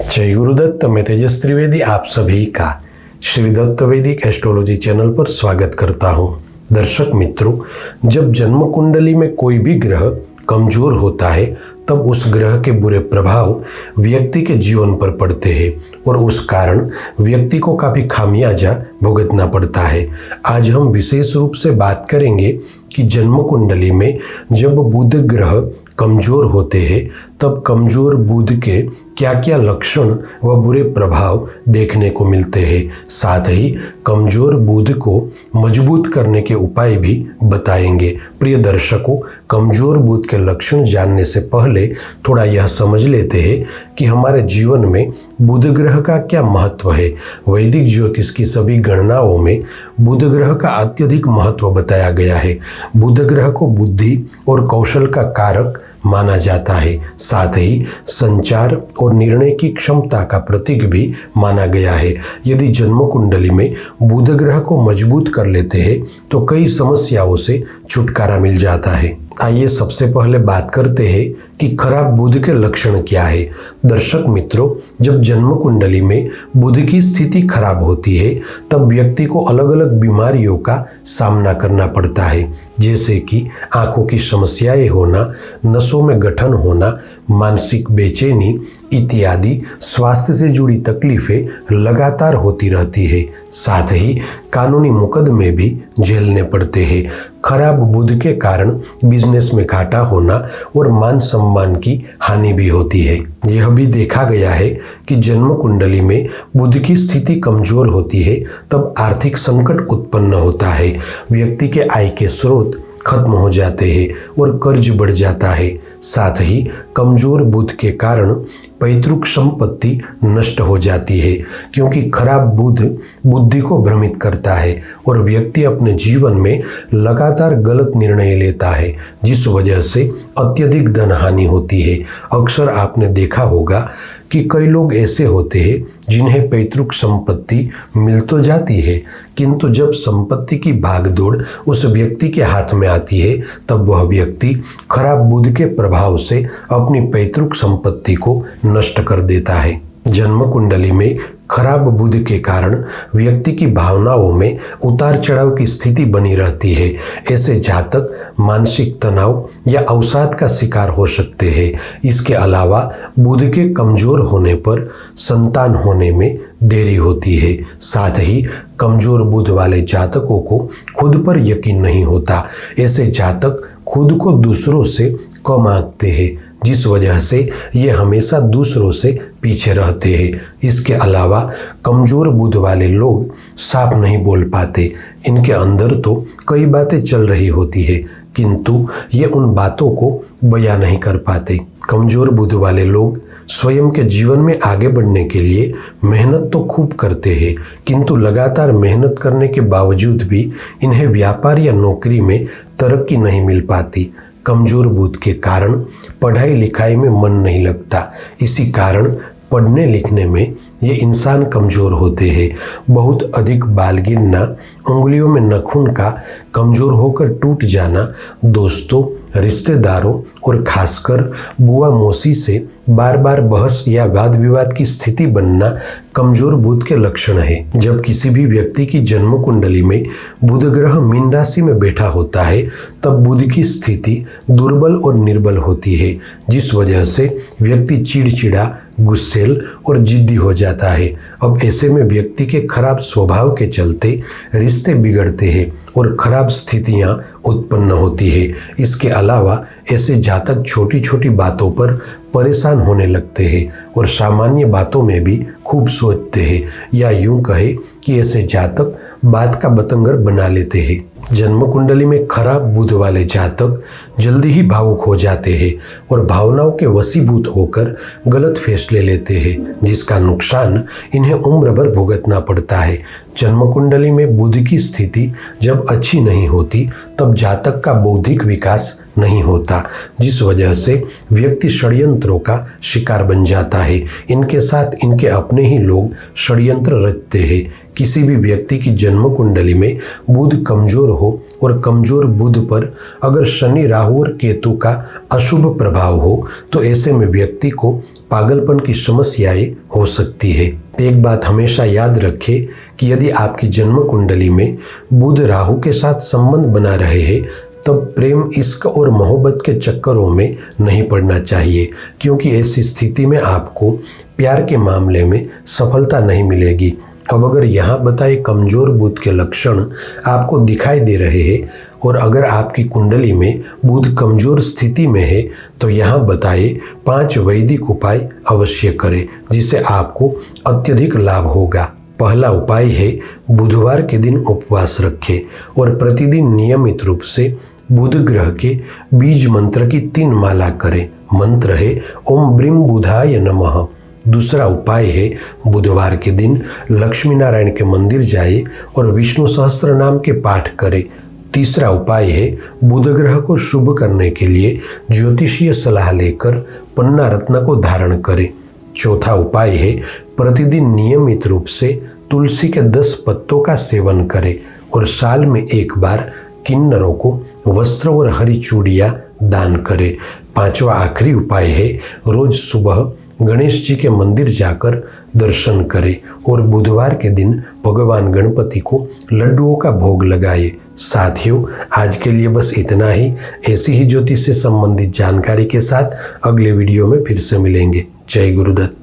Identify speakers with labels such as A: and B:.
A: जय गुरुदत्त। मैं तेजस त्रिवेदी आप सभी का श्री दत्त वैदिक एस्ट्रोलॉजी चैनल पर स्वागत करता हूं। दर्शक मित्रों, जब जन्म कुंडली में कोई भी ग्रह कमजोर होता है तब उस ग्रह के बुरे प्रभाव व्यक्ति के जीवन पर पड़ते हैं और उस कारण व्यक्ति को काफ़ी खामियाजा भुगतना पड़ता है। आज हम विशेष रूप से बात करेंगे कि जन्म कुंडली में जब बुध ग्रह कमजोर होते हैं तब कमजोर बुध के क्या क्या लक्षण व बुरे प्रभाव देखने को मिलते हैं। साथ ही कमजोर बुध को मजबूत करने के उपाय भी बताएंगे। प्रिय दर्शकों, कमजोर बुध के लक्षण जानने से पहले थोड़ा यह समझ लेते हैं कि हमारे जीवन में बुध ग्रह का क्या महत्व है। वैदिक ज्योतिष की सभी गणनाओं में बुध ग्रह का अत्यधिक महत्व बताया गया है। बुध ग्रह को बुद्धि और कौशल का कारक माना जाता है। साथ ही संचार और निर्णय की क्षमता का प्रतीक भी माना गया है। यदि जन्म कुंडली में बुध ग्रह को मजबूत कर लेते हैं तो कई समस्याओं से छुटकारा मिल जाता है। आइए सबसे पहले बात करते हैं कि खराब बुध के लक्षण क्या है। दर्शक मित्रों, जब जन्म कुंडली में बुध की स्थिति खराब होती है तब व्यक्ति को अलग अलग बीमारियों का सामना करना पड़ता है, जैसे कि आंखों की समस्याएं होना, नसों में गठन होना, मानसिक बेचैनी इत्यादि स्वास्थ्य से जुड़ी तकलीफें लगातार होती रहती है। साथ ही कानूनी मुकदमे भी झेलने पड़ते हैं। खराब बुध के कारण बिजनेस में घाटा होना और मान सम्मान की हानि भी होती है। यह भी देखा गया है कि जन्म कुंडली में बुध की स्थिति कमजोर होती है तब आर्थिक संकट उत्पन्न होता है। व्यक्ति के आय के स्रोत खत्म हो जाते हैं और कर्ज बढ़ जाता है। साथ ही कमजोर बुध के कारण पैतृक संपत्ति नष्ट हो जाती है, क्योंकि खराब बुध बुद्धि को भ्रमित करता है और व्यक्ति अपने जीवन में लगातार गलत निर्णय लेता है, जिस वजह से अत्यधिक धन हानि होती है। अक्सर आपने देखा होगा कि कई लोग ऐसे होते हैं जिन्हें पैतृक संपत्ति मिल तो जाती है, किंतु जब संपत्ति की भागदौड़ उस व्यक्ति के हाथ में आती है तब वह व्यक्ति खराब बुध के प्रभाव से अपनी पैतृक संपत्ति को नष्ट कर देता है। जन्म कुंडली में खराब बुध के कारण व्यक्ति की भावनाओं में उतार चढ़ाव की स्थिति बनी रहती है। ऐसे जातक मानसिक तनाव या अवसाद का शिकार हो सकते हैं। इसके अलावा बुध के कमजोर होने पर संतान होने में देरी होती है। साथ ही कमजोर बुध वाले जातकों को खुद पर यकीन नहीं होता। ऐसे जातक खुद को दूसरों से कम आंकते हैं, जिस वजह से ये हमेशा दूसरों से पीछे रहते हैं। इसके अलावा कमजोर बुध वाले लोग साफ नहीं बोल पाते। इनके अंदर तो कई बातें चल रही होती है, किंतु ये उन बातों को बयां नहीं कर पाते। कमजोर बुध वाले लोग स्वयं के जीवन में आगे बढ़ने के लिए मेहनत तो खूब करते हैं, किंतु लगातार मेहनत करने के बावजूद भी इन्हें व्यापार या नौकरी में तरक्की नहीं मिल पाती। कमजोर बुध के कारण पढ़ाई लिखाई में मन नहीं लगता। इसी कारण पढ़ने लिखने में ये इंसान कमज़ोर होते हैं। बहुत अधिक बाल गिरना, उंगलियों में नखून का कमज़ोर होकर टूट जाना, दोस्तों, रिश्तेदारों और खासकर बुआ मौसी से बार बार बहस या वाद विवाद की स्थिति बनना कमज़ोर बुध के लक्षण है। जब किसी भी व्यक्ति की जन्म कुंडली में बुध ग्रह मीन राशि में बैठा होता है तब बुध की स्थिति दुर्बल और निर्बल होती है, जिस वजह से व्यक्ति चिड़चिड़ा, गुस्सेल और जिद्दी हो जाता है। अब ऐसे में व्यक्ति के खराब स्वभाव के चलते रिश्ते बिगड़ते हैं और खराब स्थितियां उत्पन्न होती है। इसके अलावा ऐसे जातक छोटी छोटी बातों पर परेशान होने लगते हैं और सामान्य बातों में भी खूब सोचते हैं, या यूं कहे कि ऐसे जातक बात का बतंगर बना लेते हैं। जन्म कुंडली में खराब बुध वाले जातक जल्दी ही भावुक हो जाते हैं और भावनाओं के वशीभूत होकर गलत फैसले लेते हैं, जिसका नुकसान इन्हें उम्र भर भुगतना पड़ता है। जन्म कुंडली में बुध की स्थिति जब अच्छी नहीं होती तब जातक का बौद्धिक विकास नहीं होता, जिस वजह से व्यक्ति षड्यंत्रों का शिकार बन जाता है। इनके साथ इनके अपने ही लोग षड्यंत्र रचते हैं किसी भी व्यक्ति की जन्म कुंडली में बुध कमजोर हो और कमजोर बुध पर अगर शनि, राहु और केतु का अशुभ प्रभाव हो तो ऐसे में व्यक्ति को पागलपन की समस्याएं हो सकती है। एक बात हमेशा याद रखें कि यदि आपकी जन्म कुंडली में बुध राहु के साथ संबंध बना रहे हैं तब प्रेम, इश्क और मोहब्बत के चक्करों में नहीं पड़ना चाहिए, क्योंकि ऐसी स्थिति में आपको प्यार के मामले में सफलता नहीं मिलेगी। अब अगर यहाँ बताए कमजोर बुध के लक्षण आपको दिखाई दे रहे हैं और अगर आपकी कुंडली में बुध कमजोर स्थिति में है तो यहाँ बताए 5 वैदिक उपाय अवश्य करें जिससे आपको अत्यधिक लाभ होगा। पहला उपाय है बुधवार के दिन उपवास रखें और प्रतिदिन नियमित रूप से बुध ग्रह के बीज मंत्र की 3 माला करें। मंत्र है ओम ब्रीम बुधाय नमः। दूसरा उपाय है बुधवार के दिन लक्ष्मी नारायण के मंदिर जाए और विष्णु सहस्त्र नाम के पाठ करें। तीसरा उपाय है बुध ग्रह को शुभ करने के लिए ज्योतिषीय सलाह लेकर पन्ना रत्न को धारण करें। चौथा उपाय है प्रतिदिन नियमित रूप से तुलसी के 10 पत्तों का सेवन करें और साल में एक बार किन्नरों को वस्त्र और हरी चूड़ियाँ दान करें। पांचवा आखिरी उपाय है रोज सुबह गणेश जी के मंदिर जाकर दर्शन करें और बुधवार के दिन भगवान गणपति को लड्डुओं का भोग लगाए। साथियों, आज के लिए बस इतना ही। ऐसी ही ज्योतिष से संबंधित जानकारी के साथ अगले वीडियो में फिर से मिलेंगे। जय गुरुदत्त।